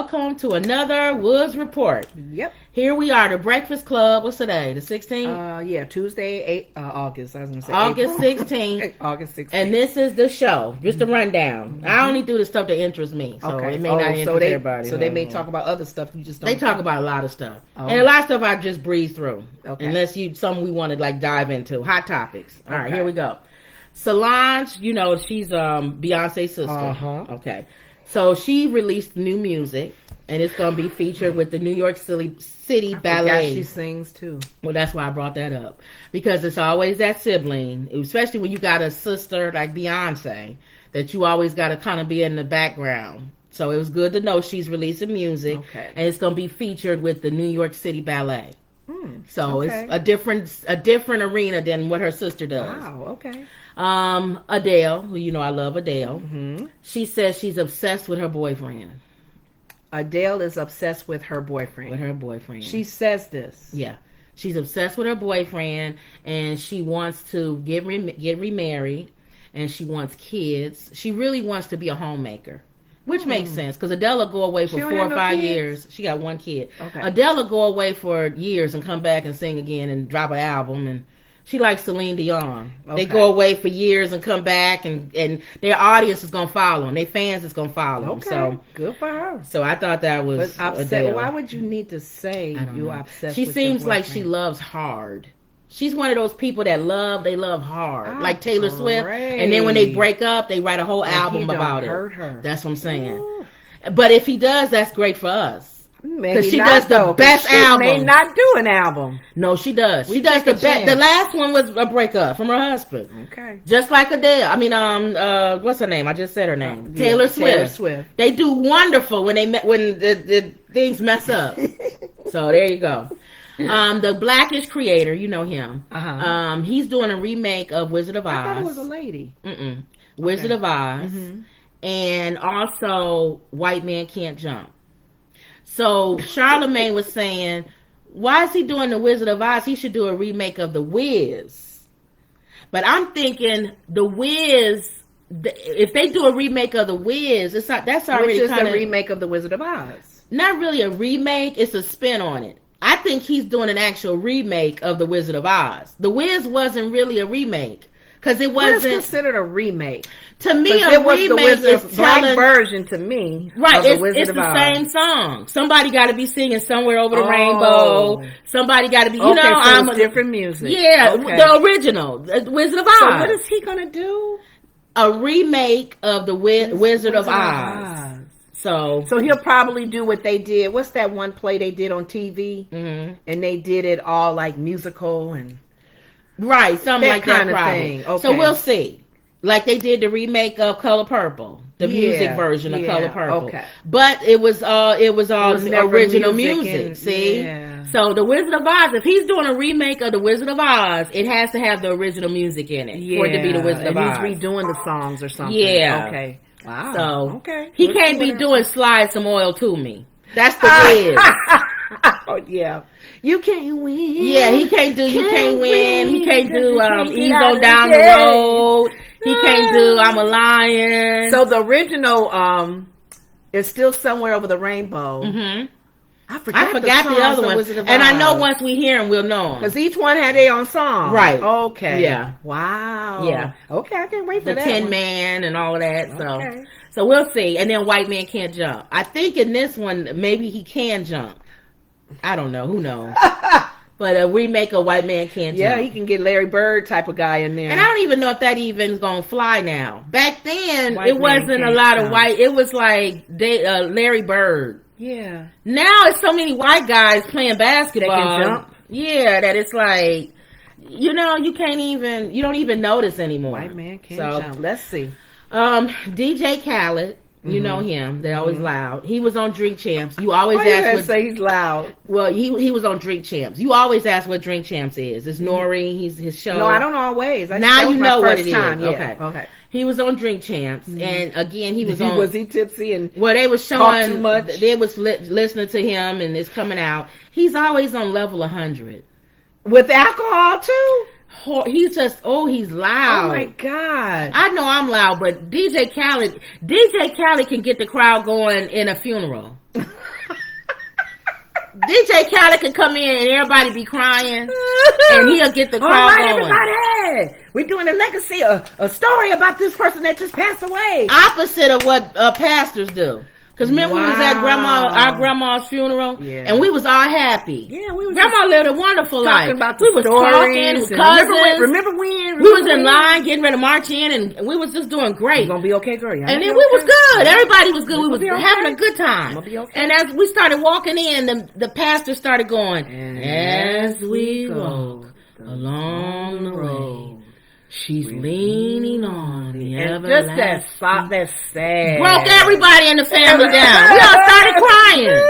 welcome to another Woods Report. Yep. Here we are, the Breakfast Club. What's today? The 16th? Yeah, Tuesday, August. I was going to say August April. 16th. August 16th. And this is the show. Just a rundown. Mm-hmm. I only do the stuff that interests me. So it may not interest everybody. So they may talk about other stuff you just don't. They talk about a lot of stuff. Oh. And a lot of stuff I just breeze through. Okay. Unless something we want to like dive into. Hot topics. All right, here we go. Solange, she's Beyonce's sister. Uh-huh. Okay. So she released new music, and it's going to be featured with the New York City Ballet. She sings too. Well, that's why I brought that up. Because it's always that sibling, especially when you got a sister like Beyonce, that you always got to kind of be in the background. So it was good to know she's releasing music, and it's going to be featured with the New York City Ballet. So it's a different arena than what her sister does. Wow, okay. Adele, who I love Adele. Mm-hmm. She says she's obsessed with her boyfriend. Adele is obsessed with her boyfriend. She says this. Yeah. She's obsessed with her boyfriend, and she wants to get remarried, and she wants kids. She really wants to be a homemaker, which makes sense, because Adele will go away for 4 or 5 years. She got one kid. Okay. Adele will go away for years and come back and sing again and drop an album, and she likes Celine Dion. They go away for years and come back, and their audience is going to follow them. Their fans is going to follow them. So good for her. So I thought that was Adele. Why would you need to say you're obsessed She with seems your like boyfriend? she loves hard. She's one of those people that love hard. Like Taylor Swift. And then when they break up, they write a whole album about hurt it. her. That's what I'm saying. Ooh. But if he does, that's great for us. Because she does the best album. She may not do an album. No, she does. She does the best. The last one was a breakup from her husband. Okay. Just like Adele. I mean, what's her name? I just said her name. Taylor Swift. Taylor Swift. They do wonderful when the things mess up. So there you go. The Blackish creator, you know him. Uh-huh. He's doing a remake of Wizard of Oz. I thought it was a lady. Wizard of Oz. Mm-hmm. And also White Man Can't Jump. So Charlemagne was saying, why is he doing the Wizard of Oz? He should do a remake of The Wiz. But I'm thinking The Wiz, if they do a remake of The Wiz, that's already kind of a remake of The Wizard of Oz. Not really a remake, it's a spin on it. I think he's doing an actual remake of The Wizard of Oz. The Wiz wasn't really a remake. Because it wasn't... What is considered a remake? To me, a remake is black version to me. Right, it's the same song. Somebody got to be singing Somewhere Over the Rainbow. Somebody got to be, it's different music. Yeah, the original, Wizard of Oz. So what is he going to do? A remake of the Wizard of Oz. So he'll probably do what they did. What's that one play they did on TV? Mm-hmm. And they did it all like musical and... Right, something like that kind of thing. Okay. So we'll see. Like they did the remake of Color Purple, the music version of Color Purple. Okay. But it was all original music. See? Yeah. So the Wizard of Oz, if he's doing a remake of the Wizard of Oz, it has to have the original music in it for it to be the Wizard of Oz. He's redoing the songs or something. Yeah. Okay. Wow. So he can't be doing Slide Some Oil to Me. That's the Wiz. Oh yeah. You can't win. Yeah, he can't do You Can't Win. He can't do Ease On Down the Road. He can't do I'm a Lion. So the original is still Somewhere Over the Rainbow. Mm-hmm. I forgot the other one. And I know once we hear them, we'll know them. Because each one had their own song. Right. Okay. Yeah. Wow. Yeah. Okay, I can't wait for the that. The Tin Man and all of that. So we'll see. And then White Man Can't Jump. I think in this one, maybe he can jump. I don't know. Who knows? But a remake of White Man Can't Jump. Yeah, he can get Larry Bird type of guy in there. And I don't even know if that even is going to fly now. Back then, it wasn't a lot of white. It was like Larry Bird. Yeah. Now it's so many white guys playing basketball. They can jump. Yeah, that it's like, you don't even notice anymore. White Man Can't Jump. Let's see. DJ Khaled. You know him. They're always loud. He was on Drink Champs. You always ask what... say he's loud. Well, he was on Drink Champs. You always ask what Drink Champs is. It's Nori. His show. No, I don't always. Now you know what it is. Yeah. Okay. He was on Drink Champs, and again he was on. Was he tipsy and? Well, they was showing. Too much? They was listening to him, and it's coming out. He's always on level 100 with alcohol too. He's just he's loud. Oh my God. I know I'm loud, but DJ Khaled can get the crowd going in a funeral. DJ Khaled could come in and everybody be crying, and he'll get the crowd going. Everybody, we're doing a legacy, a story about this person that just passed away. Opposite of what pastors do. Because remember we was at our grandma's funeral, and we was all happy. Yeah, we was. Grandma lived a wonderful life. About the we was talking, cousins. Remember when? We was in line, getting ready to march in, and we was just doing great. You're gonna be okay, girl. And then we was good. Everybody was good. We was having a good time. Be okay. And as we started walking in, the pastor started going, as we walk along the road, she's leaning on the everlasting. Just that's sad. Broke everybody in the family down. We all started crying.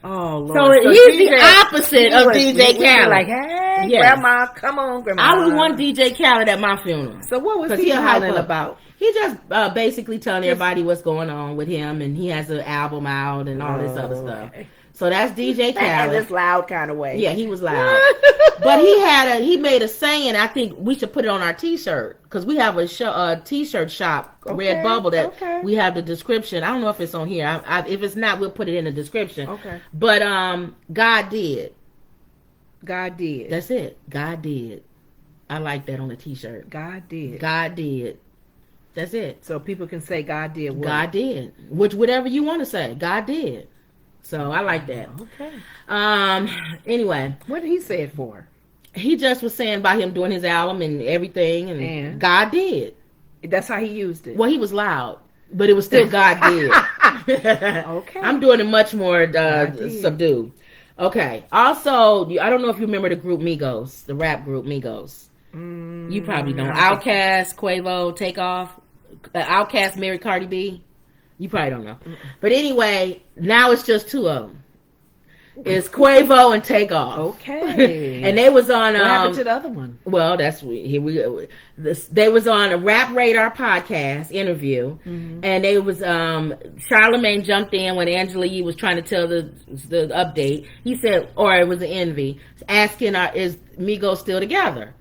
Oh, Lord. So he's the opposite of DJ Khaled. Like, hey, Grandma, come on, Grandma. I would want DJ Khaled at my funeral. So what was he hollering about? He just basically telling everybody what's going on with him, and he has an album out and all this other stuff. Okay. So that's DJ Khaled. In this loud kind of way. Yeah, he was loud. But he made a saying. I think we should put it on our T-shirt because we have a T-shirt shop, Red Bubble, that we have the description. I don't know if it's on here. If it's not, we'll put it in the description. Okay. But God did. God did. That's it. God did. I like that on the T-shirt. God did. God did. That's it. So people can say God did what? God did. Whatever you want to say. God did. So I like that. Okay. Anyway. What did he say it for? He just was saying about him doing his album and everything, and God did. That's how he used it. Well, he was loud, but it was still God did. Okay. I'm doing it much more subdued. Okay. Also, I don't know if you remember the group Migos, the rap group Migos. You probably don't. Outkast, Quavo, Takeoff. Outkast married Cardi B. You probably don't know. But anyway, now it's just two of them. It's Quavo and Takeoff. Okay. And they was on. What happened to the other one? Well, here we go. They was on a Rap Radar podcast interview, and they was Charlamagne jumped in when Angela Yee was trying to tell the update. He said, or it was an Envy asking, "Is Migos still together?"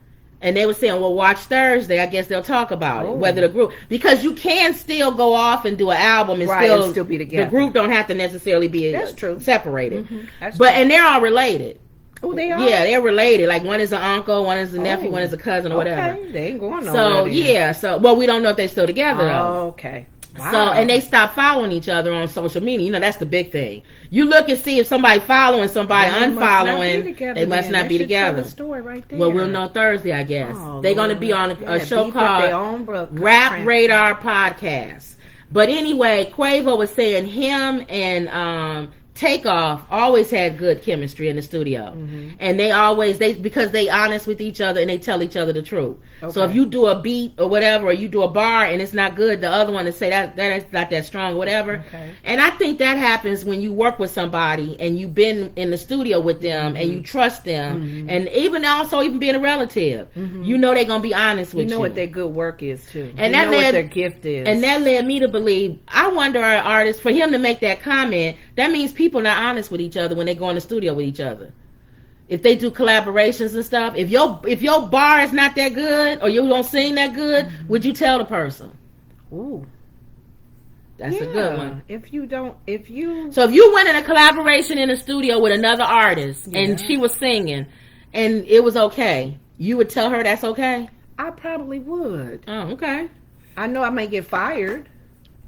And they were saying, well, watch Thursday. I guess they'll talk about it, whether the group, because you can still go off and do an album and still be together. The group don't have to necessarily be separated. And they're all related. Oh, they are? Yeah, they're related. Like one is an uncle, one is a nephew, one is a cousin or whatever. Okay, they ain't going nowhere. Well, we don't know if they're still together. Okay. Wow. So, and they stopped following each other on social media. You know, that's the big thing. You look and see if somebody following somebody, unfollowing, they must not be together. Story right there. Well, we'll know Thursday, I guess. They're going to be on a show called Rap Radar Podcast. But anyway, Quavo was saying him and Takeoff always had good chemistry in the studio, and because they honest with each other and they tell each other the truth. So if you do a beat or whatever, or you do a bar and it's not good, the other one to say that is not that strong, or whatever. And I think that happens when you work with somebody and you've been in the studio with them and you trust them, and even being a relative, you know they're gonna be honest with you. You know what their good work is too, and you know what their gift is, and that led me to believe. I wonder, our artists, for him to make that comment, that means people not honest with each other when they go in the studio with each other. If they do collaborations and stuff, if your bar is not that good or you don't sing that good, would you tell the person? Ooh, that's a good one. So if you went in a collaboration in a studio with another artist and she was singing and it was okay, you would tell her that's okay? I probably would. Oh, okay. I know I may get fired.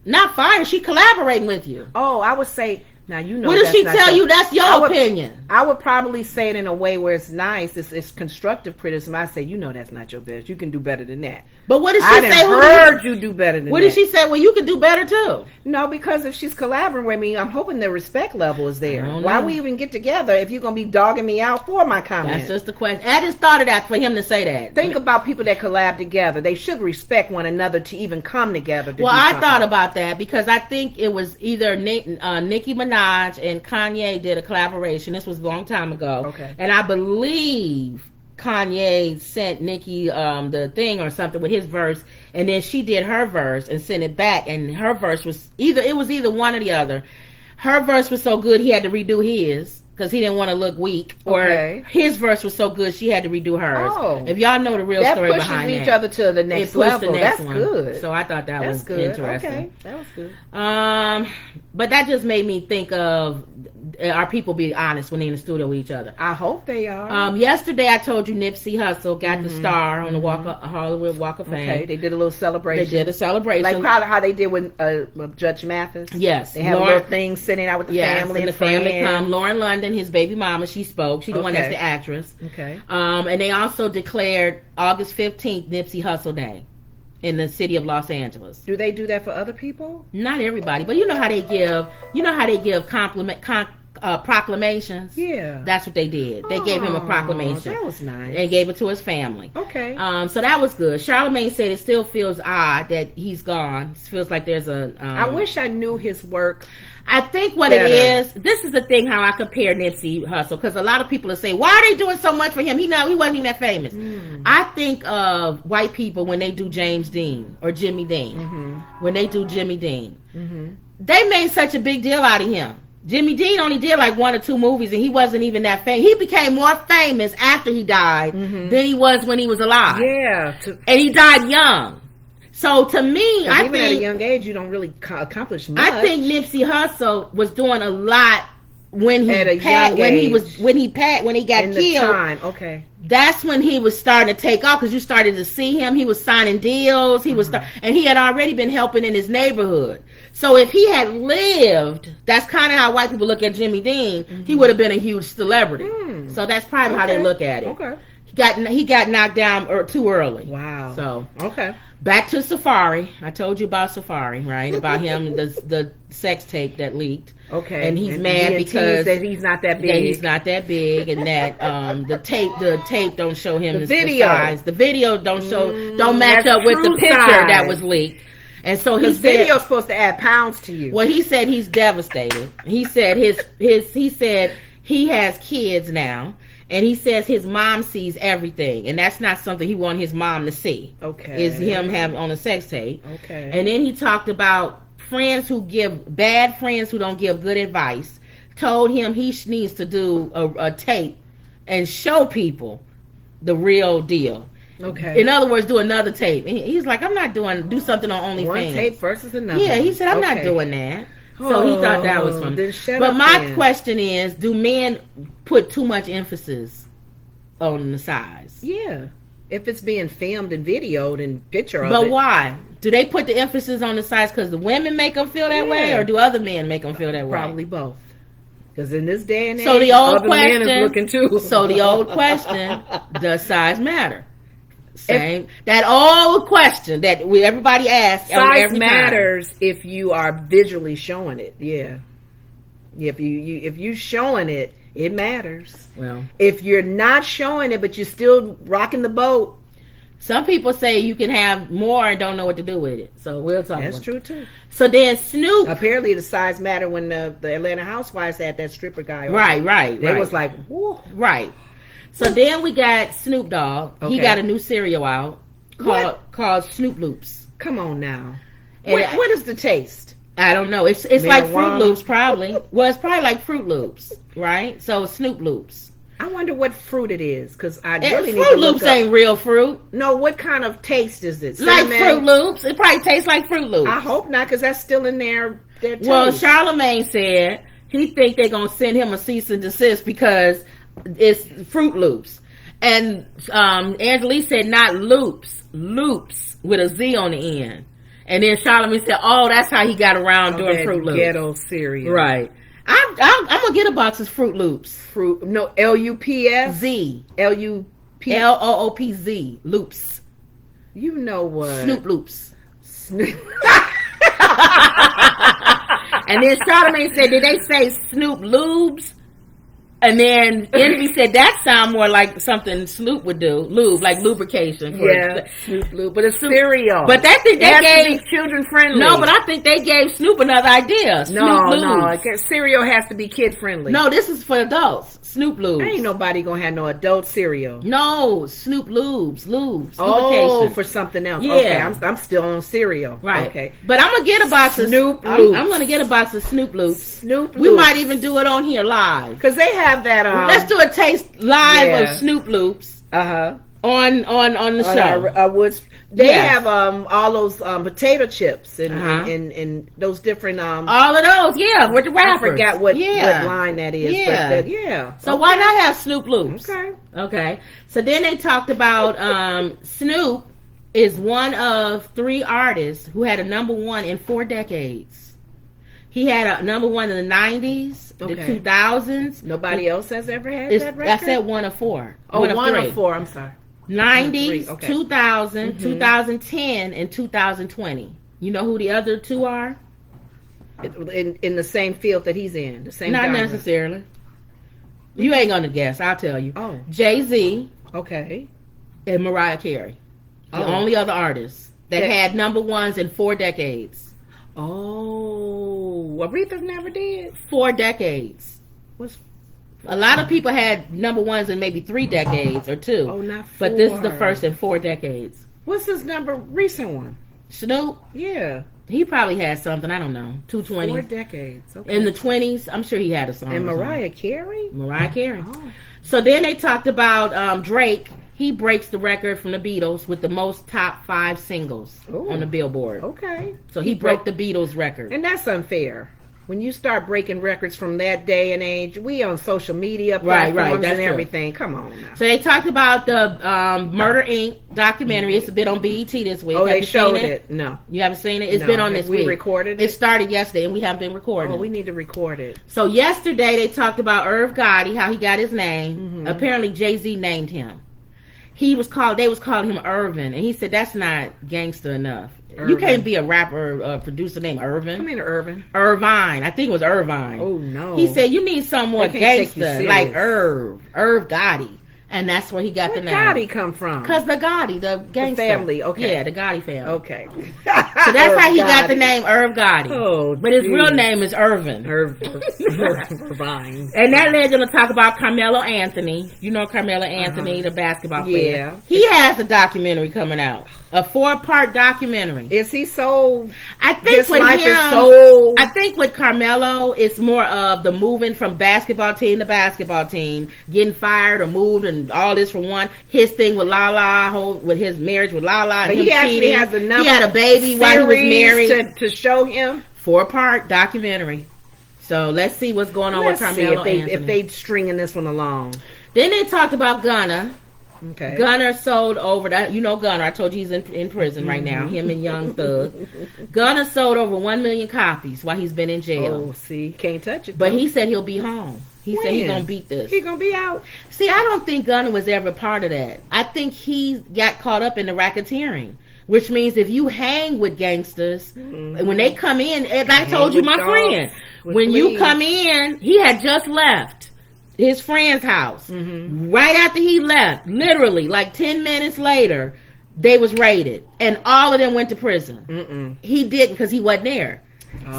Not fired. She collaborating with you. Oh, I would say. Now you know. What does she tell you? That's your opinion. I would probably say it in a way where it's nice. It's constructive criticism. I say, you know, that's not your best. You can do better than that. But what did she say? I heard you do better than that. What did she say? Well, you can do better too. No, because if she's collaborating with me, I'm hoping the respect level is there. Why we even get together if you're gonna be dogging me out for my comment? That's just the question. I just thought of that for him to say that. Think about people that collab together. They should respect one another to even come together. Well, I thought about that because I think it was either Nicki Minaj and Kanye did a collaboration. This was a long time ago. Okay. And I believe Kanye sent Nicki the thing or something with his verse, and then she did her verse and sent it back, and her verse was either one or the other. Her verse was so good he had to redo his because he didn't want to look weak, or his verse was so good she had to redo hers. Oh, if y'all know the real story behind that, pushes each other to the next level. That's good. So I thought that was good. Interesting. Okay, that was good. But that just made me think of our people be honest when they're in the studio with each other. I hope they are. Yesterday I told you Nipsey Hustle got the star on the Hollywood Walk of Fame. Okay, they did a little celebration. They did a celebration. Like probably how they did with Judge Mathis. Yes. They have a little thing sitting out with the family and the friends. family come. Lauren London, his baby mama, she spoke. She's the one that's the actress. Okay. And they also declared August 15th Nipsey Hustle Day in the city of Los Angeles. Do they do that for other people? Not everybody, but you know how they give proclamations. Yeah, that's what they did. They gave him a proclamation. That was nice. They gave it to his family. Okay. So that was good. Charlamagne said it still feels odd that he's gone. It feels like there's a. I wish I knew his work. I think what it is, this is the thing how I compare Nipsey Hustle, because a lot of people will say, why are they doing so much for him? He wasn't even that famous. I think of white people when they do James Dean or Jimmy Dean. When they do Jimmy Dean. They made such a big deal out of him. Jimmy Dean only did like 1 or 2 movies, and he wasn't even that famous. He became more famous after he died than he was when he was alive. Yeah. And he died young. So to me, I even think at a young age, you don't really accomplish much. I think Nipsey Hussle was doing a lot when he at got killed. Time. Okay. That's when he was starting to take off, because you started to see him. He was signing deals. He was, and he had already been helping in his neighborhood. So if he had lived, that's kind of how white people look at Jimmy Dean. He would have been a huge celebrity. So that's probably how they look at it. Okay. He got knocked down too early. Wow. So okay. Back to Safari. I told you about Safari, right? About him, the sex tape that leaked. Okay. And he's mad because that he's not that big. That he's not that big, and that the tape don't show him the video. size. The video don't match up with the picture that was leaked. And so his video's supposed to add pounds to you. Well, he said he's devastated. He said he said he has kids now. And he says his mom sees everything, and that's not something he wanted his mom to see. Okay. Is him having on a sex tape. Okay. And then he talked about bad friends who don't give good advice. Told him he needs to do a tape and show people the real deal. Okay. In other words, do another tape. And he's like, I'm not do something on OnlyFans. One tape versus another. Yeah, he said, I'm not doing that. So he thought that was funny. But my question is, do men put too much emphasis on the size? Yeah. If it's being filmed and videoed and picture of it. But why? Do they put the emphasis on the size because the women make them feel that way, or do other men make them feel that way? Probably both. Because in this day and age, so the old question, men is looking too. So the old question, does size matter? That old question that everybody asks. Size matters if you are visually showing it. Yeah. If you showing it, it matters. Well, if you're not showing it, but you're still rocking the boat. Some people say you can have more and don't know what to do with it. So we'll talk. That's true too. So then Snoop. Apparently the size mattered when the Atlanta Housewives had that stripper guy. Right. They was like, whoa. Right. So then we got Snoop Dogg. Okay. He got a new cereal out called Snoop Loops. Come on now. What is the taste? I don't know. It's like Fruit Loops probably. Well, it's probably like Fruit Loops, right? So Snoop Loops. I wonder what fruit it is, because I really need to Fruit Loops ain't real fruit. No, what kind of taste is it? Like Fruit Loops. It probably tastes like Fruit Loops. I hope not, because that's still in their taste. Well, Charlamagne said he think they're going to send him a cease and desist because it's Fruit Loops. And Angelique said not loops with a Z on the end. And then Charlamagne said, oh, that's how he got around doing Fruit Loops. Ghetto cereal. Right. I'm going to get a box of Fruit Loops. L-U-P-S? Z. L-U-P... L-O-O-P-Z. Loops. You know what? Snoop Loops. Snoop. And then Charlamagne said, did they say Snoop Lubes? And then Envy said that sound more like something Snoop would do. Lube, like lubrication. Snoop Lube. But it's cereal. But I think they gave children friendly. No, but I think they gave Snoop another idea. No. Cereal has to be kid friendly. No, this is for adults. Snoop Lubes. Ain't nobody gonna have no adult cereal. No, Snoop Lubes. Oh, for something else. Yeah. Okay, I'm still on cereal. Right. Okay. But I'm gonna get a box of Snoop Loops. I'm gonna get a box of Snoop Loops. Snoop Loops. We might even do it on here live. Because they have that let's do a taste live of Snoop Loops. On the show. Our They have all those potato chips and those different all of those, with the rappers. I forgot what line that is. But so why not have Snoop Loops? Okay. So then they talked about Snoop is one of 3 artists who had a number 1 in 4 decades. He had a number 1 in the 90s, the 2000s. Nobody else has ever had that record? I said 1 of 4. Oh, one of 4. I'm sorry. 90s, 2000, 2010, and 2020. You know who the other 2 are? In the same field that he's in, the same. Not genre. necessarily. You ain't gonna guess. I'll tell you. Oh, Jay-Z. Okay. And Mariah Carey, the only other artists that had number 1s in 4 decades. Oh, Aretha never did. 4 decades. A lot of people had number 1s in maybe 3 decades or 2. Oh, not 4. But this is the first in 4 decades. What's his recent one? Snoop? Yeah. He probably had something, I don't know, 220. 4 decades. Okay. In the 20s, I'm sure he had a song. And Mariah Carey? Mariah Carey. Oh. So then they talked about Drake. He breaks the record from the Beatles with the most top 5 singles on the Billboard. Okay. So he broke the Beatles record. And that's unfair. When you start breaking records from that day and age, we on social media platforms and everything. Come on now. So they talked about the Murder Inc. documentary. It's been on BET this week. Oh, they showed it? No. You haven't seen it? It's been on this week. We recorded it? It started yesterday, and we haven't been recording. Oh, we need to record it. So yesterday they talked about Irv Gotti, how he got his name. Apparently Jay-Z named him. They was calling him Irvin, and he said that's not gangster enough. Irvin. You can't be a rapper, producer named Irvin. I mean Irvin. Irvine. I think it was Irvine. Oh no. He said you need some more gangster like Irv Gotti. And that's where he got the name. Where Gotti come from? Because the Gotti, the gangster. The family, okay. Yeah, the Gotti family. Okay. So that's how he got the name Irv Gotti. Oh, but his real name is Irvin. Irvine. And that led them to talk about Carmelo Anthony. You know Carmelo Anthony, the basketball player. He has a documentary coming out. A 4-part documentary. Is he so? I think with him, I think with Carmelo, it's more of the moving from basketball team to basketball team, getting fired or moved, and all this for one. His thing with Lala, with his marriage with Lala, and he actually has enough. He had a baby while he was married to show him. 4-part documentary. So let's see what's going on with Carmelo Anthony. If they stringing this one along. Then they talked about Gunna. Okay. Gunna sold over that. You know Gunna. I told you he's in prison right now. Him and Young Thug. Gunna sold over 1 million copies while he's been in jail. Oh, see, can't touch it. But he said he'll be home. He said he's gonna beat this. He's gonna be out. See, I don't think Gunna was ever part of that. I think he got caught up in the racketeering, which means if you hang with gangsters, and when they come in, as I told you, my friend, when you come in, he had just left his friend's house. Right after he left, literally like 10 minutes later, they was raided, and all of them went to prison. He didn't because he wasn't there.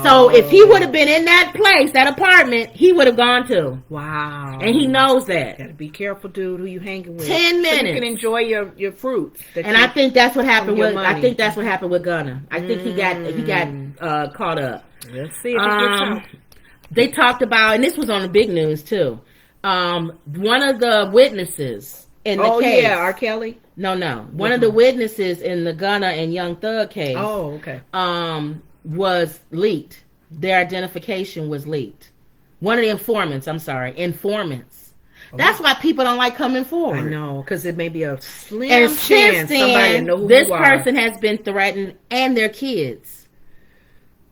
So if he would have been in that place, that apartment, he would have gone to. Wow. And he knows that. Gotta be careful, dude, who you hanging with. 10 minutes. So you can enjoy your fruits. And I think that's what happened with Gunna. I think he got caught up. Let's see if he gets out. They talked about, and this was on the big news too. One of the witnesses in the case. Oh yeah, R. Kelly? No. One of the witnesses in the Gunna and Young Thug case. Oh, okay. Was leaked. Their identification was leaked. One of the informants. That's why people don't like coming forward. I know, because it may be a slim chance somebody know who this you are. person has been threatened, and their kids.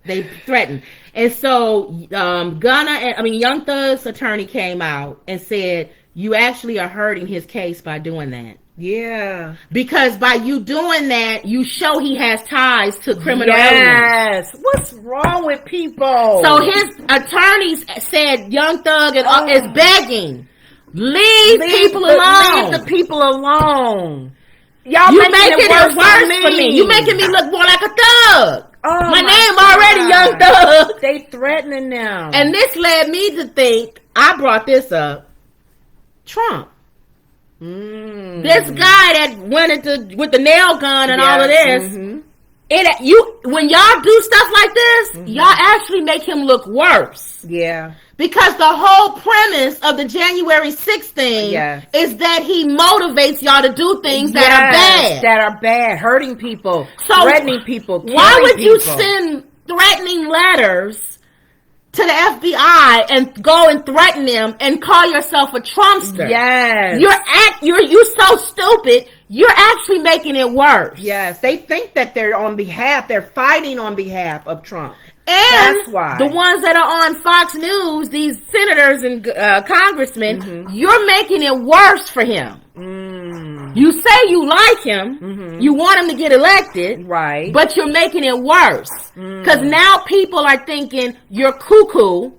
They threatened. And so Young Thug's attorney came out and said, you actually are hurting his case by doing that. Yeah. Because by you doing that, you show he has ties to criminal elements. Yes. What's wrong with people? So his attorneys said Young Thug is begging. Leave people alone. Leave the people alone. Y'all making it worse for me. You making me look more like a thug. Oh, my name already Young Thug. They threatening them. And this led me to think, I brought this up, Trump. This guy that went with the nail gun and all of this when y'all do stuff like this, y'all actually make him look worse. Yeah. Because the whole premise of the January 6th thing is that he motivates y'all to do things that are bad. That are bad. Hurting people, threatening people, why would people. you send threatening letters to the FBI and go and threaten them and call yourself a Trumpster? Yes. You're so stupid. You're actually making it worse. Yes. They think that they're fighting on behalf of Trump. And that's why the ones that are on Fox News, these senators and congressmen, you're making it worse for him. You say you like him, you want him to get elected, right? But you're making it worse because now people are thinking you're cuckoo,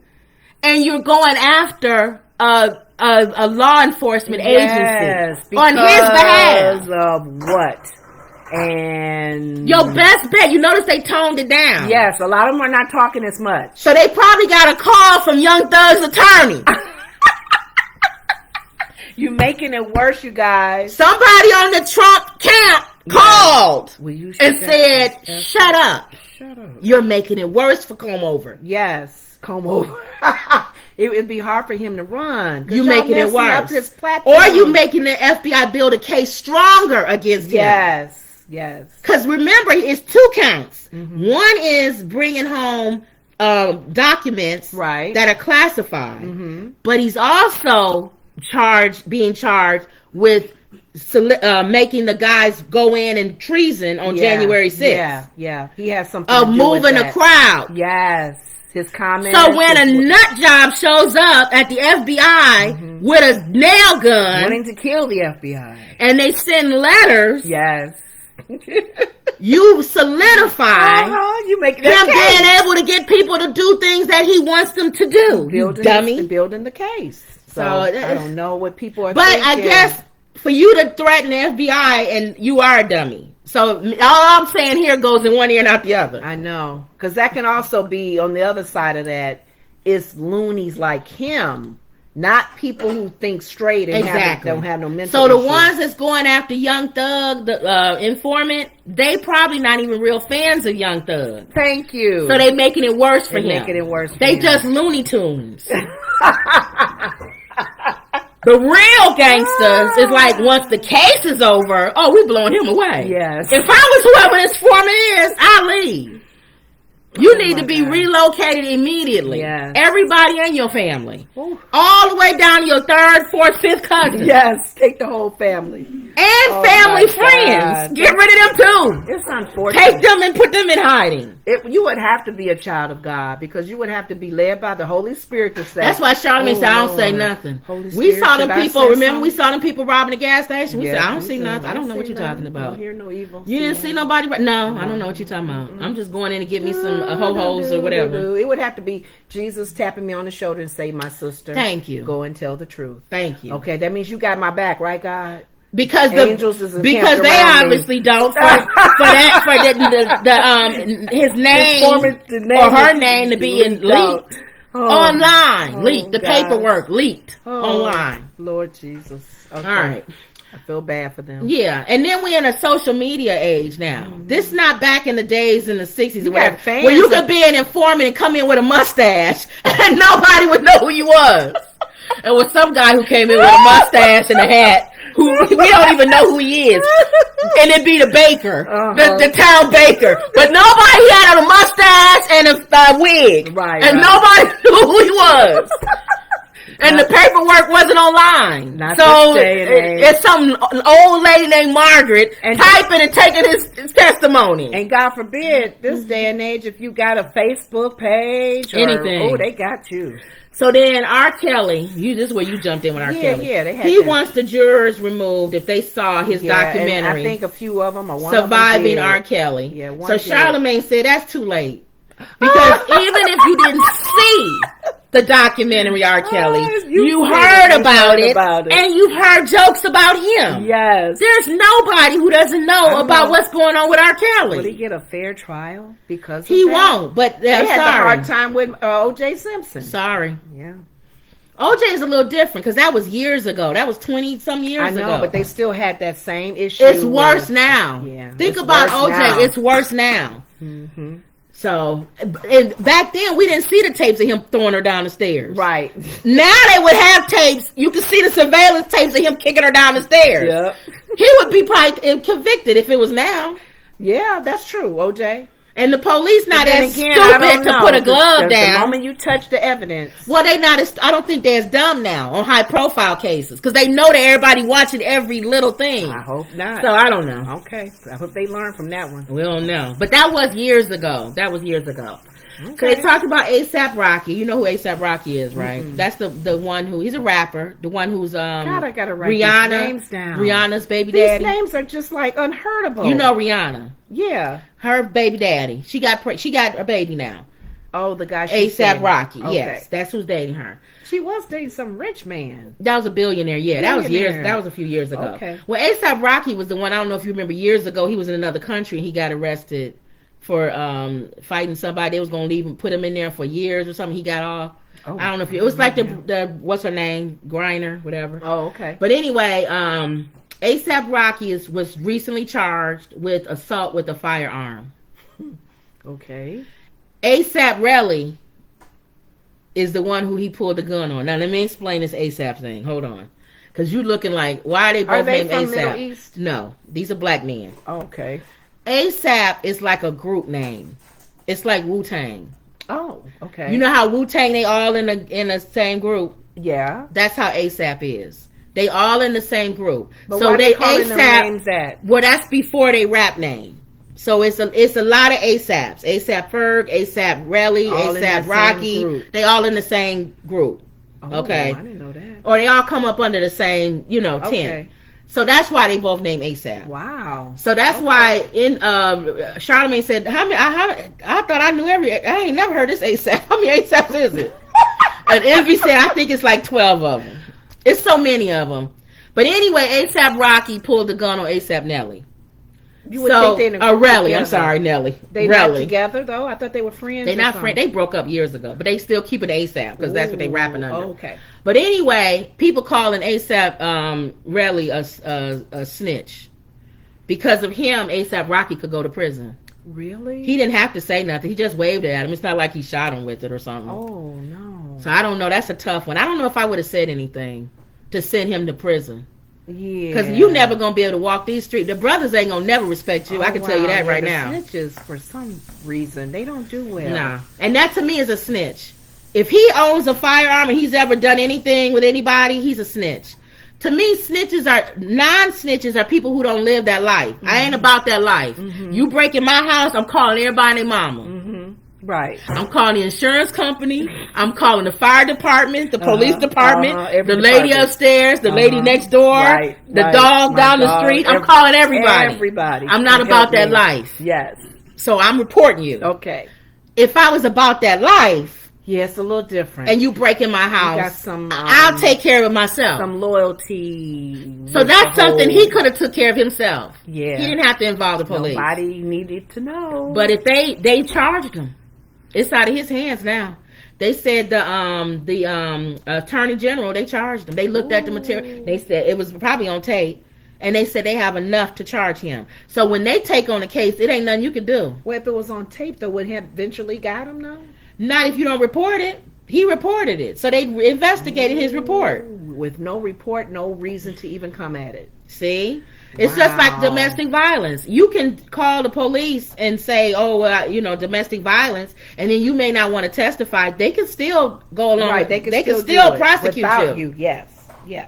and you're going after a law enforcement agency on his behalf. Because of what? And your best bet, you notice they toned it down. Yes, a lot of them are not talking as much. So they probably got a call from Young Thug's attorney. You making it worse, you guys. Somebody on the Trump camp called and said, shut up. Shut up. You're making it worse for Comb Over. Yes, Comb Over. It would be hard for him to run. You making it worse. His platform. Or you making the FBI build a case stronger against him. Yes. Because remember, it's 2 counts. One is bringing home documents that are classified. But he's also being charged with making the guys go in and treason on January 6th. Yeah. He has something to do moving with a crowd. Yes. His comments. So when a nut job shows up at the FBI with a nail gun, wanting to kill the FBI, and they send letters, you solidify you make him being able to get people to do things that he wants them to do. Building the case. So I don't know what people are thinking. But I guess for you to threaten the FBI, and you are a dummy. So all I'm saying here goes in one ear and out the other. I know. Because that can also be, on the other side of that, it's loonies like him. Not people who think straight and don't have no mental So the issues. ones that's going after Young Thug, the informant, they probably not even real fans of Young Thug. Thank you. So they making it worse for him. Making it worse for they him. Just Looney Tunes. The real gangsters is like, once the case is over, we blowing him away. Yes. If I was whoever this foreman is, I'll leave. You need to be relocated immediately. Yes. Everybody in your family. Ooh. All the way down to your 3rd, 4th, 5th cousin. Yes. Take the whole family. And family friends. God. Get rid of them too. It's unfortunate. Take them and put them in hiding. You would have to be a child of God, because you would have to be led by the Holy Spirit to say. That's why Charlamagne said, I don't say nothing. We saw them people, remember we saw them people robbing the gas station? We said, I don't see nothing. I don't know what you're talking about. I don't hear no evil. You didn't see nobody? No, I don't know what you're talking about. I'm just going in to get me some ho-hos or whatever. It would have to be Jesus tapping me on the shoulder and say, my sister. Thank you. Go and tell the truth. Thank you. Okay, that means you got my back, right, God? Because because they obviously don't for his name or her name to be leaked online, leaked. The paperwork leaked online. Lord Jesus. Okay. All right. I feel bad for them. Yeah, and then we're in a social media age now. This is not back in the days in the 60s where you could be an informant and come in with a mustache and nobody would know who you was. And with some guy who came in with a mustache and a hat, who we don't even know who he is, and it'd be the baker, the town baker, but nobody had a mustache and a wig, and nobody knew who he was. And the paperwork wasn't online. So it's some old lady named Margaret typing and taking his testimony. And God forbid, this day and age, if you got a Facebook page or anything, they got you. So then R. Kelly, this is where you jumped in with R. Kelly. Yeah, he wants the jurors removed if they saw his documentary. I think a few of them, Surviving R. Kelly. Yeah, so Charlamagne said that's too late. Because even if you didn't see the documentary R. Kelly, you heard about it, and you've heard jokes about him. Yes. There's nobody who doesn't know about what's going on with R. Kelly. Will he get a fair trial? Because he won't, but they had a hard time with O.J. Simpson. Sorry. Yeah. OJ is a little different because that was years ago. That was 20-some years ago. I know, but they still had that same issue. It's worse now. Yeah, think about OJ. Now. It's worse now. Mm-hmm. So, and back then we didn't see the tapes of him throwing her down the stairs. Right. Now they would have tapes. You can see the surveillance tapes of him kicking her down the stairs. Yep. He would be probably convicted if it was now. Yeah, that's true, OJ. And the police not as stupid to put a glove down. The moment you touch the evidence. Well, they not as, I don't think they're as dumb now on high profile cases because they know that everybody watching every little thing. I hope not. So I don't know. Okay. I hope they learn from that one. We don't know. But that was years ago. Okay. So they talked about A$AP Rocky. You know who A$AP Rocky is, right? Mm-hmm. That's the one who, he's a rapper. The one who's God, I gotta write these names down. Rihanna's baby daddy. These names are just like unheardable. You know Rihanna. Yeah. Her baby daddy. She got a baby now. Oh, the guy A$AP Rocky. Okay. Yes, that's who's dating her. She was dating some rich man. That was a billionaire. Yeah, that was a few years ago. Okay. Well, A$AP Rocky was the one. I don't know if you remember years ago. He was in another country and he got arrested for fighting somebody. They was gonna leave him, put him in there for years or something. He got off. Oh, I don't know if it was like the what's her name, Griner, whatever. Oh, okay. But anyway, A$AP Rocky was recently charged with assault with a firearm. Okay. A$AP Relly is the one who he pulled the gun on. Now let me explain this A$AP thing. Hold on, because you looking like why are they both named A$AP? Middle East? No, these are black men. Okay. A$AP is like a group name. It's like Wu-Tang. Oh, okay. You know how Wu-Tang, they all in the same group? Yeah. That's how A$AP is. They all in the same group. But so why they calling them names that? Well, that's before they rap name. So it's a lot of A$APs. A$AP Ferg, A$AP Relly, A$AP Rocky. They all in the same group. Oh, okay. I didn't know that. Or they all come up under the same, tent. Okay. So that's why they both named A$AP. Wow. So that's why in Charlamagne said, I thought I knew I ain't never heard this A$AP. How many A$APs is it? And Envy said, I think it's like 12 of them. It's so many of them. But anyway, A$AP Rocky pulled the gun on A$AP Nelly. You would think they Relly, I'm sorry, Nelly. They not together though? I thought they were friends. They not friends. They broke up years ago, but they still keep it A$AP because that's what they rapping under. Okay. But anyway, people calling A$AP Relly a snitch. Because of him, A$AP Rocky could go to prison. Really? He didn't have to say nothing. He just waved it at him. It's not like he shot him with it or something. Oh no. So I don't know. That's a tough one. I don't know if I would have said anything to send him to prison. Yeah. Because you never going to be able to walk these streets. The brothers ain't going to never respect you. I can tell you that right now. Snitches, for some reason, they don't do well. Nah. And that to me is a snitch. If he owns a firearm and he's ever done anything with anybody, he's a snitch. To me, non-snitches are people who don't live that life. Mm-hmm. I ain't about that life. Mm-hmm. You break in my house, I'm calling everybody and their mama. Mm-hmm. Right. I'm calling the insurance company. I'm calling the fire department, the police department, the lady upstairs, the lady next door, the dog down the street. I'm calling everybody. Everybody. I'm not about that life. Yes. So I'm reporting you. Okay. If I was about that life, yeah, it's a little different. And you break in my house, got some, I'll take care of it myself. Some loyalty. So that's something he could have took care of himself. Yeah. He didn't have to involve the police. Nobody needed to know. But if they charged him, it's out of his hands now. They said the attorney general, they charged him. They looked at the material. They said it was probably on tape. And they said they have enough to charge him. So when they take on the case, it ain't nothing you can do. Well, if it was on tape, though, would he have eventually got him, though? Not if you don't report it. He reported it. So they investigated his report. With no report, no reason to even come at it. See? It's just like domestic violence. You can call the police and say, domestic violence, and then you may not want to testify. They can still go along. Right, they can still prosecute without you. Yes. Yeah.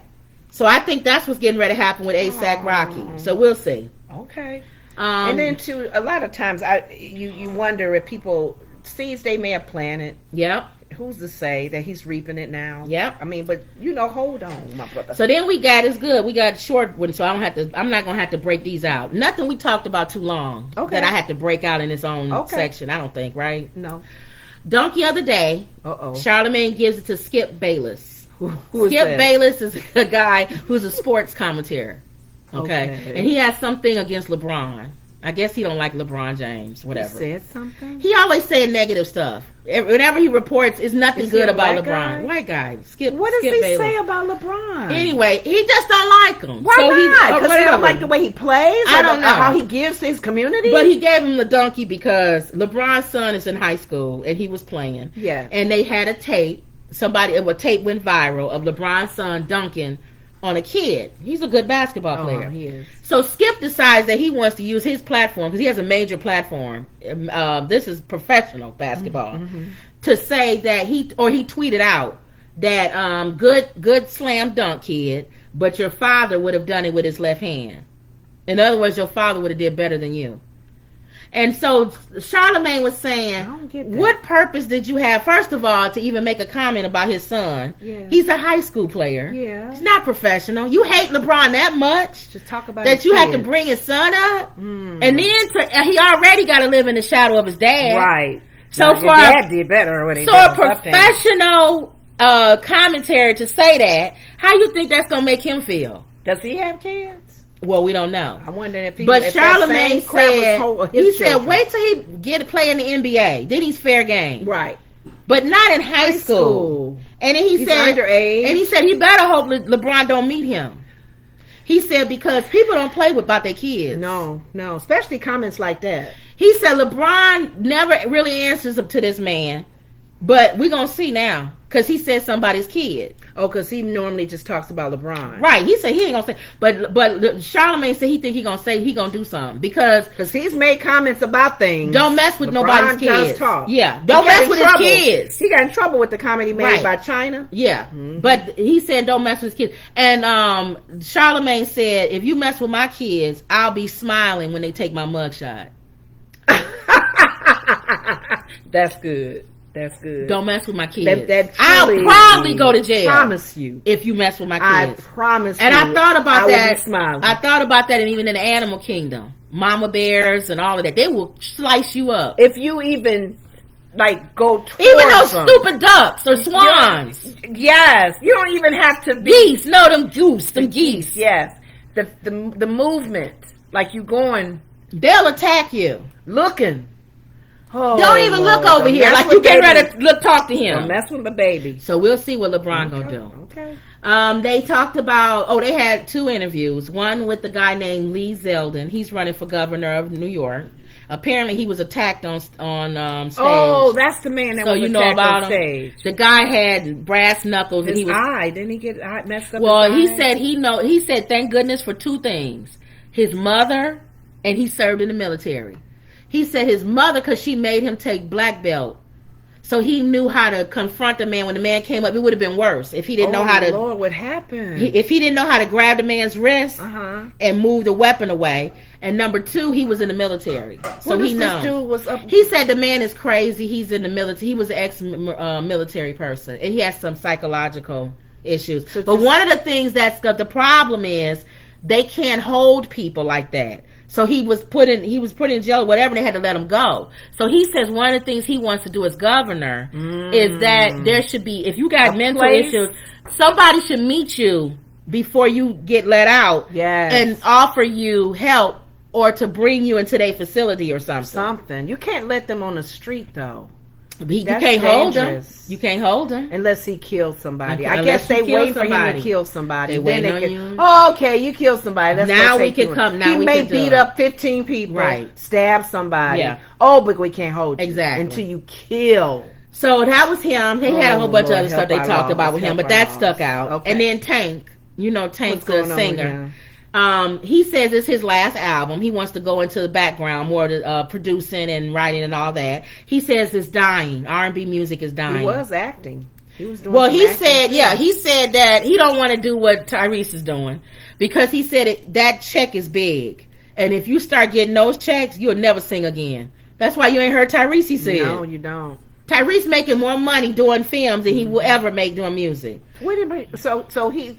So I think that's what's getting ready to happen with A$AP Rocky. So we'll see. Okay. And then too, a lot of times you wonder if people seeds they may have planted. Yep. Who's to say that he's reaping it now? Yep. I mean, but hold on, my brother. So then we got short ones, so I'm not gonna have to break these out. Nothing we talked about too long that I had to break out in its own section, I don't think, right? No. Donkey of the Day. Charlamagne gives it to Skip Bayless. Who Skip Bayless is a guy who's a sports commentator. Okay. And he has something against LeBron. I guess he don't like LeBron James, whatever. He said something? He always saying negative stuff. Whenever he reports, it's nothing good about LeBron. Guy? White guy. Skip. What does Skip he Bayless. say about LeBron? Anyway, he just don't like him. Why not? Because he don't like the way he plays? I don't know. How he gives to his community? But he gave him the donkey because LeBron's son is in high school and he was playing. Yeah. And they had a tape. A tape went viral of LeBron's son dunking on a kid. He's a good basketball player. He is. So Skip decides that he wants to use his platform, because he has a major platform. This is professional basketball. To say that he tweeted out that good slam dunk, kid, but your father would have done it with his left hand. In other words, your father would have did better than you. And so Charlamagne was saying, I don't get that. What purpose did you have, first of all, to even make a comment about his son? Yeah. He's a high school player. Yeah. He's not professional. You hate LeBron that much? Just talk about that his you kids. have to bring his son up? And then he already got to live in the shadow of his dad. Right. So your dad did better when he a professional commentary to say that, how you think that's going to make him feel? Does he have kids? Well, we don't know. I wonder if he. But if Charlamagne said, said, wait till he get play in the NBA. Then he's fair game. Right. But not in high school. And then he's said, underage. And he said he better hope LeBron don't meet him. He said because people don't play about their kids. No, especially comments like that. He said LeBron never really answers up to this man, but we're gonna see now because he said somebody's kid. Oh, because he normally just talks about LeBron. Right. He said he ain't gonna say, but Charlamagne said he think he gonna do something because he's made comments about things. Don't mess with LeBron nobody's kids. Does talk. Yeah. Don't mess with his kids. He got in trouble with the comment he made by China. Yeah. But he said don't mess with his kids. And Charlamagne said if you mess with my kids, I'll be smiling when they take my mugshot. That's good. That's good. Don't mess with my kids. I'll probably go to jail. Promise you. If you mess with my kids. I promise and you. And I thought about that. Smiling. I thought about that, and even in the animal kingdom, mama bears and all of that, they will slice you up. If you even go towards even those stupid ducks or swans. Yes, you don't even have to be geese. No, them geese. Yes, the movement, like you going, they'll attack you. Looking. Oh, don't even look over here like you get ready to talk to him. Don't mess with the baby. So we'll see what LeBron gonna do. Okay. They talked about. They had 2 interviews. One with the guy named Lee Zeldin. He's running for governor of New York. Apparently, he was attacked on stage. Oh, that's the man that was attacked about on stage. The guy had brass knuckles, and he was didn't he get messed up? Well, he said he said thank goodness for 2 things: his mother, and he served in the military. He said his mother, because she made him take black belt. So he knew how to confront the man. When the man came up, it would have been worse if he didn't know how to. Lord, what happened? If he didn't know how to grab the man's wrist and move the weapon away. And number 2, he was in the military. So he knows. This dude was up? He said the man is crazy. He's in the military. He was an ex-military person. And he has some psychological issues. But one of the things the problem is they can't hold people like that. So he was put in jail or whatever, and they had to let him go. So he says one of the things he wants to do as governor is that there should be, if you got mental issues, somebody should meet you before you get let out and offer you help or to bring you into their facility or something. You can't let them on the street, though. You can't hold him. You can't hold him unless he kills somebody. I guess they wait for him to kill somebody. Then they can. Oh, okay, you killed somebody. That's now we can come. Now he we may can beat up 15 people, stab somebody. Yeah. Oh, but we can't hold you until you kill. So that was him. They had a whole bunch of other stuff they talked about with him, but that stuck out. Okay. And then Tank, Tank's the singer. He says it's his last album. He wants to go into the background, more to producing and writing and all that. He says it's dying. R&B music is dying. He was acting. He was doing. Well, he said that he don't want to do what Tyrese is doing because he said that check is big, and if you start getting those checks, you'll never sing again. That's why you ain't heard Tyrese say it. No, you don't. Tyrese making more money doing films than he will ever make doing music. Wait a minute. So he.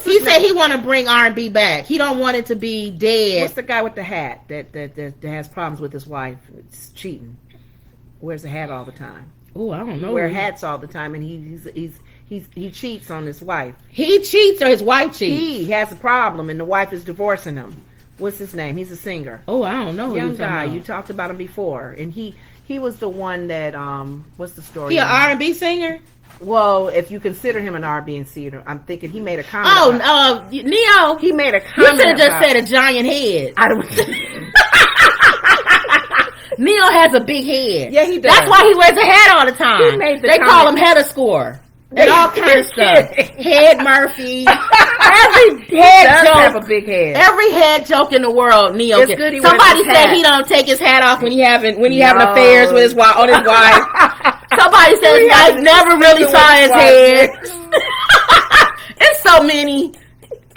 He said he want to bring R&B back. He don't want it to be dead. What's the guy with the hat that has problems with his wife? It's cheating. Wears a hat all the time. Oh, I don't know. Wear hats all the time, and he cheats on his wife. He cheats or his wife cheats? He has a problem, and the wife is divorcing him. What's his name? He's a singer. Oh, I don't know. Young guy. You talked about him before, and he was the one that what's the story? He an R&B singer. Well, if you consider him an R&B singer, I'm thinking he made a comment. Oh, Neo. He made a comment. You should have just said a giant head. I don't. Neo has a big head. Yeah, he does. That's why he wears a hat all the time. He made the they comment. call him head of score. And all kind of stuff. Head Murphy. Every head joke. Have a big head. Every head joke in the world, Neo. It's good he Somebody wears his said hat. he don't take his hat off when he having affairs with his wife. Somebody said his wife never really saw his head. It's so many.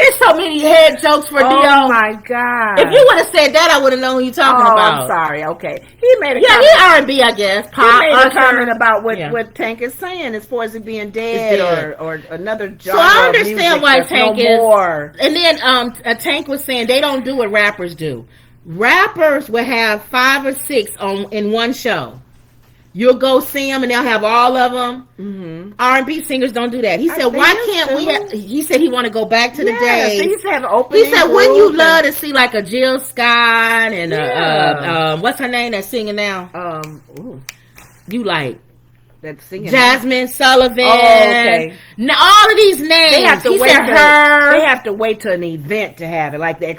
It's so many head jokes for Neo. Oh my God! If you would have said that, I would have known who you're talking about. I'm sorry. Okay, he made a comment. He R&B, I guess. Pop. He made a comment about what Tank is saying as far as it being dead. or another genre. So I understand why Tank is. More. And then Tank was saying they don't do what rappers do. Rappers will have 5 or 6 in one show. You'll go see them and they'll have all of them. Mm-hmm. R&B singers don't do that. He said, "Why can't we?" He said he want to go back to the days. He used to have an opening. He said, "Wouldn't you love to see like a Jill Scott and what's her name that's singing now? You like that singing Jasmine Sullivan? Oh, okay. Now, all of these names. They have to he wait. Said her. They have to wait to an event to have it, like the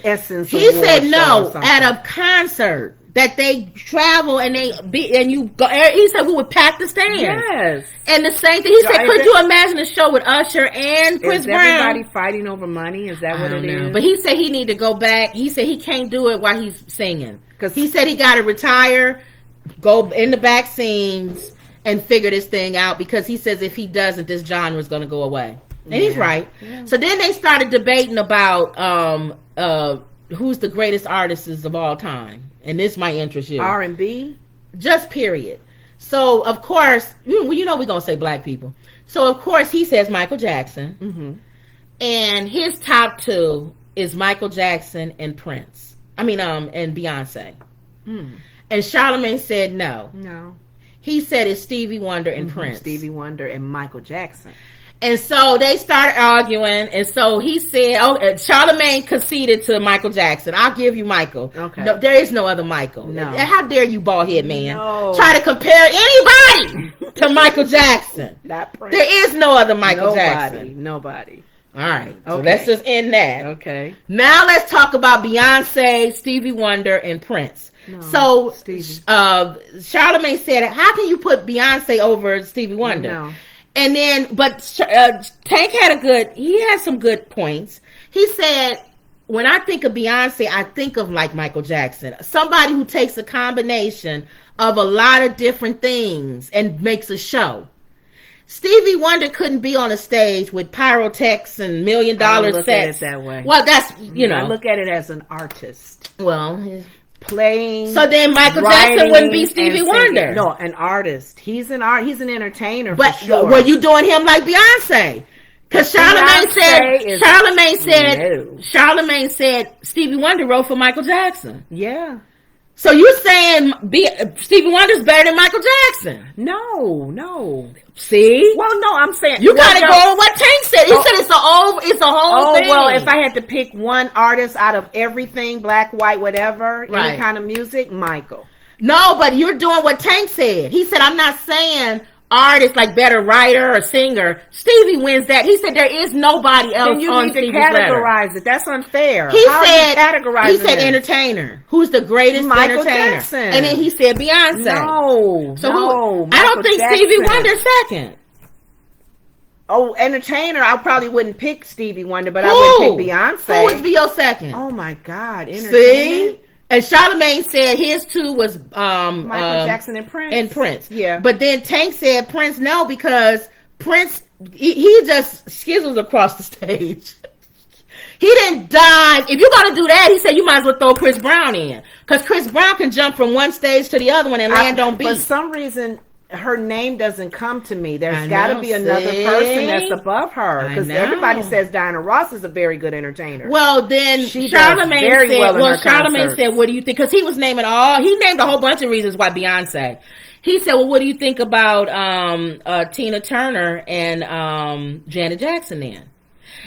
Essence. He said no at a concert." That they travel and you go. He said we would pack the stand. Yes, and the same thing. He said, could you imagine a show with Usher and Chris Brown? Everybody fighting over money? Is that what it is? But he said he need to go back. He said he can't do it while he's singing because he said he got to retire, go in the back scenes, and figure this thing out. Because he says if he doesn't, this genre is going to go away. And he's right. Yeah. So then they started debating about who's the greatest artists of all time. And this might interest you. R&B? Just period. So, of course, we're going to say black people. So, of course, he says Michael Jackson. Mm-hmm. And his top 2 is Michael Jackson and Prince. And Beyonce. Mm. And Charlamagne said no. No. He said it's Stevie Wonder and Prince. Stevie Wonder and Michael Jackson. And so they started arguing, and so he said, Charlamagne conceded to Michael Jackson. I'll give you Michael. Okay. No, there is no other Michael. No. How dare you, bald head man, try to compare anybody to Michael Jackson. Not Prince. There is no other Michael Jackson. Nobody. All right. Okay. So let's just end that. Okay. Now let's talk about Beyonce, Stevie Wonder, and Prince. No, so Charlamagne said, how can you put Beyonce over Stevie Wonder? No. And then, but Tank he had some good points. He said, when I think of Beyonce, I think of like Michael Jackson. Somebody who takes a combination of a lot of different things and makes a show. Stevie Wonder couldn't be on a stage with pyrotechs and $1 million sets. I look at it that way. Well, that's, I look at it as an artist. Well, playing. So then Michael Jackson wouldn't be Stevie Wonder. No, an artist. He's an entertainer. But for sure. Were you doing him like Beyonce? Because Charlamagne said Stevie Wonder wrote for Michael Jackson. Yeah. So you're saying Stevie Wonder's better than Michael Jackson? No. See? Well, no, I'm saying you gotta go with what Tank said. He said it's a whole thing. Oh well, if I had to pick one artist out of everything, black, white, whatever, any kind of music, Michael. No, but you're doing what Tank said. He said, I'm not saying artist like better writer or singer. Stevie wins that. He said there is nobody else then you on need to Stevie's categorize letter. It. That's unfair. He said entertainer. Who's the greatest Michael entertainer? Jackson. And then he said Beyonce. I don't think Jackson. Stevie Wonder's second. Oh, entertainer, I probably wouldn't pick Stevie Wonder, but I would pick Beyonce. Who would be your second? Oh my God, entertainer. See? And Charlamagne said his 2 was Michael Jackson and Prince. Yeah. But then Tank said Prince no, because Prince he just skizzles across the stage. He didn't dive. If you're gonna do that, he said you might as well throw Chris Brown in. Because Chris Brown can jump from one stage to the other one and land on beat. For some reason her name doesn't come to me. There's got to be another person that's above her, because everybody says Diana Ross is a very good entertainer. Well, then Charlamagne said, "What do you think?" Because he was naming he named a whole bunch of reasons why Beyonce. He said, "Well, what do you think about Tina Turner and Janet Jackson then?"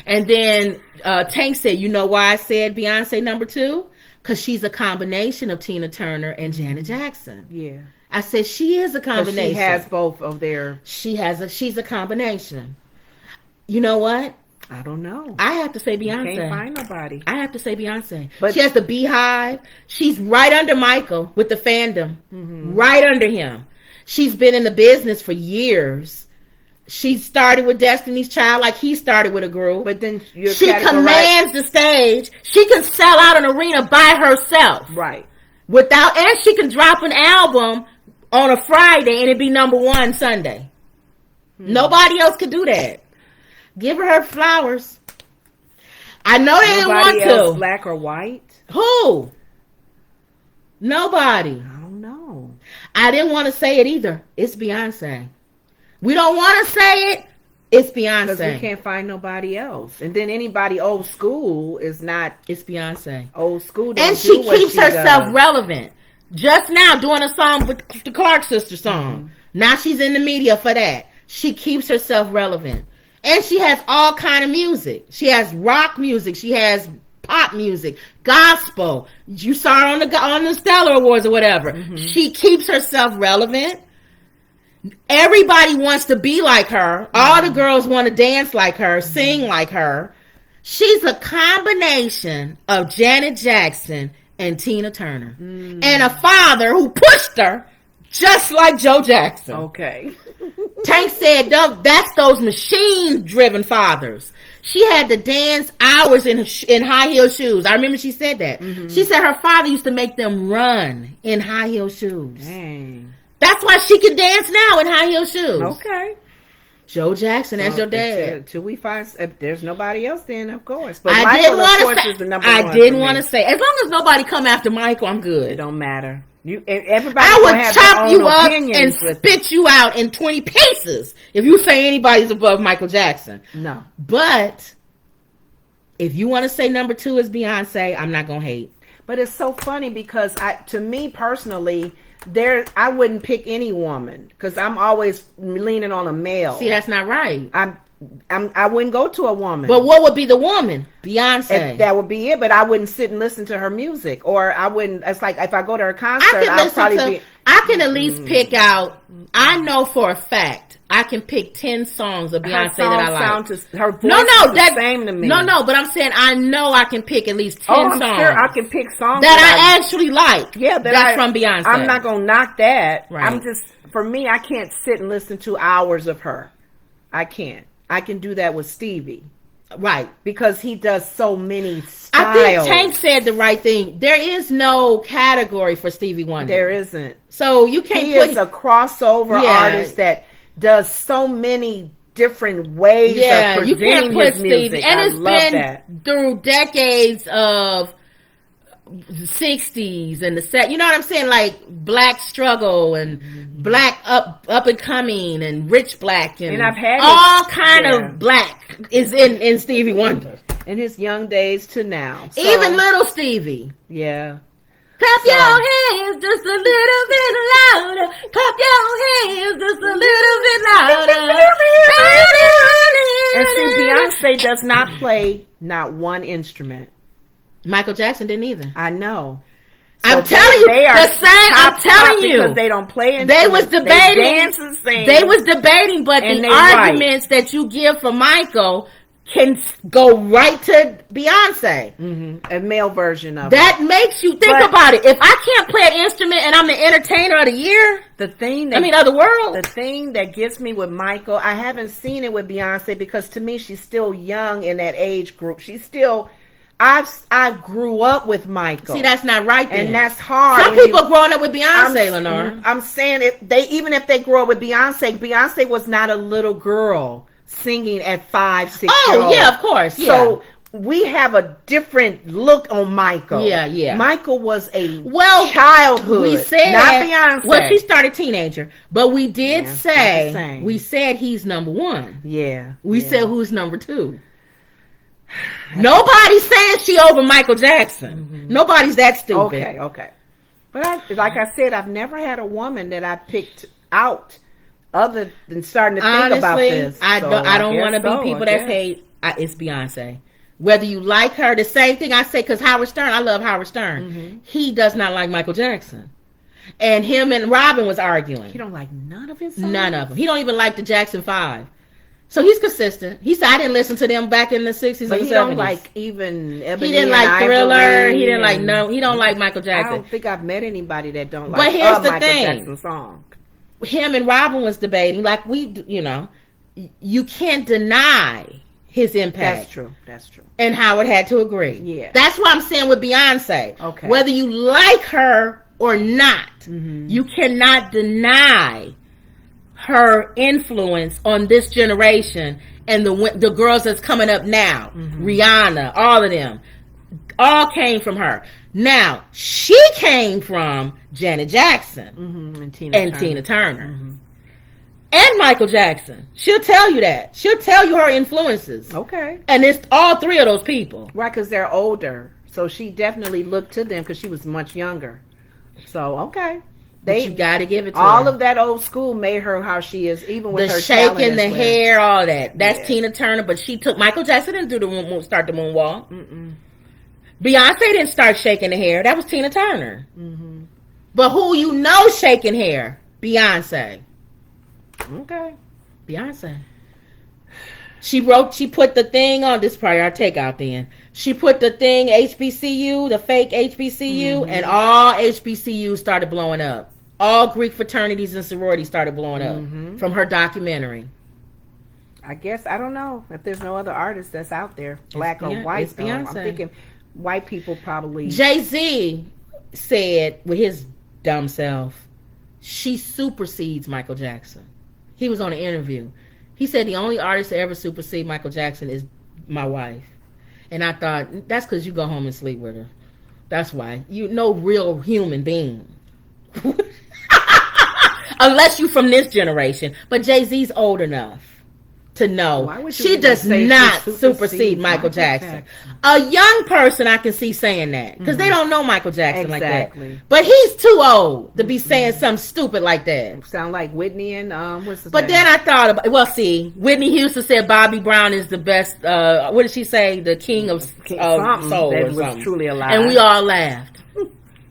And then Tank said, you know why I said Beyonce number 2? Because she's a combination of Tina Turner and Janet Jackson. Yeah. I said she is a combination. She has both of their... She's a combination. You know what? I don't know. I have to say Beyonce. You can't find nobody. I have to say Beyonce. But she has the Beehive. She's right under Michael with the fandom. Right under him. She's been in the business for years. She started with Destiny's Child like he started with a group. But then she commands the stage. She can sell out an arena by herself. Right. And she can drop an album on a Friday and it'd be number 1 Sunday. Nobody else could do that. Give her flowers. I know they didn't want to. Black or white? Who? Nobody. I don't know. I didn't want to say it either. It's Beyonce. We don't want to say it. It's Beyonce. Because we can't find nobody else. And then anybody old school is not... It's Beyonce. Old school and she keeps herself relevant. Just now doing a song with the Clark sister song. Now she's in the media for that. She keeps herself relevant. And she has all kind of music. She has rock music. She has pop music, gospel. You saw her on the Stellar Awards or whatever. She keeps herself relevant. Everybody wants to be like her. All the girls want to dance like her, sing like her. She's a combination of Janet Jackson and Tina Turner. And a father who pushed her just like Joe Jackson. Okay. Tank said that's those machine-driven fathers. She had to dance hours in high-heel shoes. I remember she said that. She said her father used to make them run in high-heel shoes. Dang. That's why she can dance now in high-heel shoes. Okay. Joe Jackson, that's your dad. Until we find, if there's nobody else, then of course. But I Michael, of course, is the number 1. I didn't want to say. As long as nobody come after Michael, I'm good. It don't matter. Everybody I would chop you up and spit you out in 20 pieces if you say anybody's above Michael Jackson. No. But if you want to say number 2 is Beyonce, I'm not going to hate. But it's so funny because to me personally, I wouldn't pick any woman because I'm always leaning on a male. See, that's not right. I wouldn't go to a woman. But what would be the woman? Beyonce. That would be it. But I wouldn't sit and listen to her music, or I wouldn't. It's like if I go to her concert, I can at least pick out. I know for a fact I can pick 10 songs of Beyonce that I like. Her voice is the same to me. No, but I'm saying I know I can pick at least 10 songs. Sure I can pick songs that I actually like. Yeah, that's from Beyonce. I'm not gonna knock that. Right. For me, I can't sit and listen to hours of her. I can't. I can do that with Stevie. Right. Because he does so many styles. I think Tank said the right thing. There is no category for Stevie Wonder. There isn't. So you can't He is a crossover artist that does so many different ways of presenting you can't put his music. Stevie. And I it's love been that. Through decades of the 60s and the set, you know what I'm saying, like black struggle and black up and coming and rich black and I've had all kind of black is in Stevie Wonder in his young days to now. So, even little Stevie. Yeah. Clap your hands just a little bit louder. Clap your hands just a little bit louder. And see, Beyonce does not play not one instrument. Michael Jackson didn't either. I know. So I'm telling you, I'm telling you, because they don't play. They was debating. They was debating, but the arguments that you give for Michael can go right to Beyonce. A male version of that makes you think about it. If I can't play an instrument and I'm the entertainer of the year, of the world. The thing that gets me with Michael, I haven't seen it with Beyonce because to me she's still young in that age group. She's still. I grew up with Michael. See, that's not right then. And that's hard. Some people growing up with Beyonce, Lenore. I'm saying even if they grow up with Beyonce was not a little girl singing at 5, 6 years old. Oh, yeah, of course. Yeah. So we have a different look on Michael. Yeah. Michael was a childhood. We said not Beyonce. Well, she started teenager, but we did say we said he's number 1. Yeah. We said who's number 2. Nobody's saying she over Michael Jackson. Nobody's that stupid. Okay. But like I said, I've never had a woman that I picked out other than starting to think about this. I don't want to be people that hate. it's Beyonce. Whether you like her, the same thing I say, because Howard Stern, I love Howard Stern. Mm-hmm. He does not like Michael Jackson. And him and Robin was arguing. He don't like none of his songs? None of them. He don't even like the Jackson 5. So he's consistent. He said, I didn't listen to them back in the 60s but and 70s. He don't like even Ebony He didn't like Thriller. He didn't like he don't like Michael Jackson. I don't think I've met anybody that don't like but here's the Michael thing. Jackson song. Him and Robin was debating, like you can't deny his impact. That's true. And Howard had to agree. Yeah. That's what I'm saying with Beyonce. Okay. Whether you like her or not, you cannot deny her influence on this generation and the girls that's coming up now. Rihanna, all of them, all came from her. Now, she came from Janet Jackson and Tina Turner. And Michael Jackson. She'll tell you that. She'll tell you her influences. Okay. And it's all three of those people. Right, because they're older. So she definitely looked to them because she was much younger. So, okay. You got to give it to all her. Of that old school made her how she is, even with the her shaking, the hair, all that. That's yeah. Tina Turner, but she took Michael Jackson didn't do the start the moonwalk. Beyonce didn't start shaking the hair. That was Tina Turner. But who shaking hair? Beyonce. Okay. Beyonce. She put the thing on this probably our takeout then. She put the thing HBCU, the fake HBCU, and all HBCUs started blowing up. All Greek fraternities and sororities started blowing up from her documentary. I guess, I don't know if there's no other artist that's out there, black or white. It's Beyonce. I'm thinking white people probably. Jay-Z said with his dumb self, she supersedes Michael Jackson. He was on an interview. He said the only artist to ever supersede Michael Jackson is my wife. And I thought, that's because you go home and sleep with her. That's why. You no real human being. Unless you from this generation. But Jay-Z's old enough to know she does not supersede Michael Jackson. A young person I can see saying that because they don't know Michael Jackson like that. But he's too old to be saying something stupid like that. Sound like Whitney and what's his name? Then I thought about Whitney Houston said Bobby Brown is the best. What did she say? The king of soul that or something. Was truly alive, and we all laughed.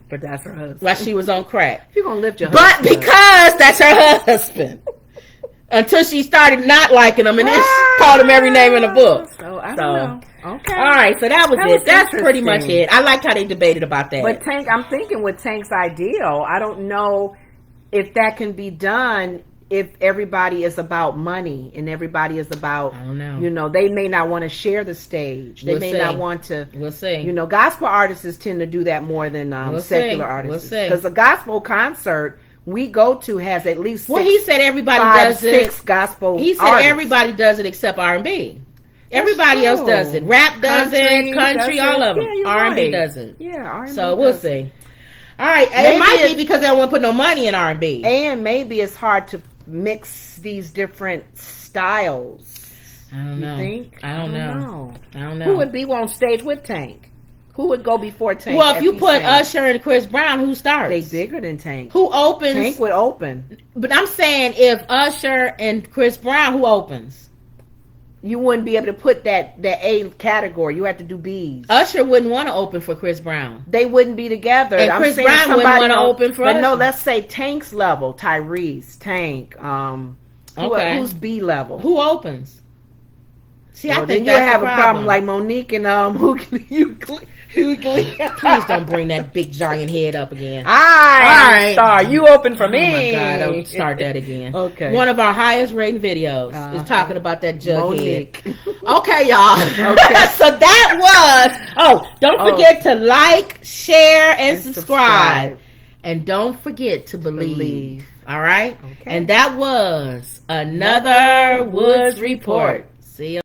But that's her husband. While she was on crack. You're gonna lift your husband. But because that's her husband. Until she started not liking him and then she called him every name in the book. So I don't know. Okay. All right, so that was it. That's pretty much it. I liked how they debated about that. But I'm thinking with Tank's ideal, I don't know if that can be done if everybody is about money and everybody is about, I don't know. They may not want to share the stage. They may not want to. We'll see. Gospel artists tend to do that more than secular artists. We'll see. Because a gospel concert we go to has at least he said everybody does it. 6 gospel. He said artists. Everybody does it except R&B. Everybody else does it. Rap does it. Country, all of them. R&B does it. Yeah, R&B. So we'll see. All right, it might be because they don't want to put no money in R&B. And maybe it's hard to mix these different styles. I don't know. You think? I don't know. Who would be on stage with Tank? Who would go before Tank? Well, if you put Usher and Chris Brown, who starts? They bigger than Tank. Who opens? Tank would open. But I'm saying if Usher and Chris Brown, who opens? You wouldn't be able to put that A category. You have to do B's. Usher wouldn't want to open for Chris Brown. They wouldn't be together. And Chris Brown wouldn't want to open for Usher. No, let's say Tank's level. Tyrese, Tank. Who's B level? Who opens? See, I think you have a problem like Monique and Please don't bring that big giant head up again. All right. Star, you open for me. Oh my God, don't start that again. Okay. One of our highest rated videos is talking about that jug Monique. head. Okay, y'all. Okay. So that was. Don't forget to like, share, and subscribe. And don't forget to believe. All right? Okay. And that was another Woods Report.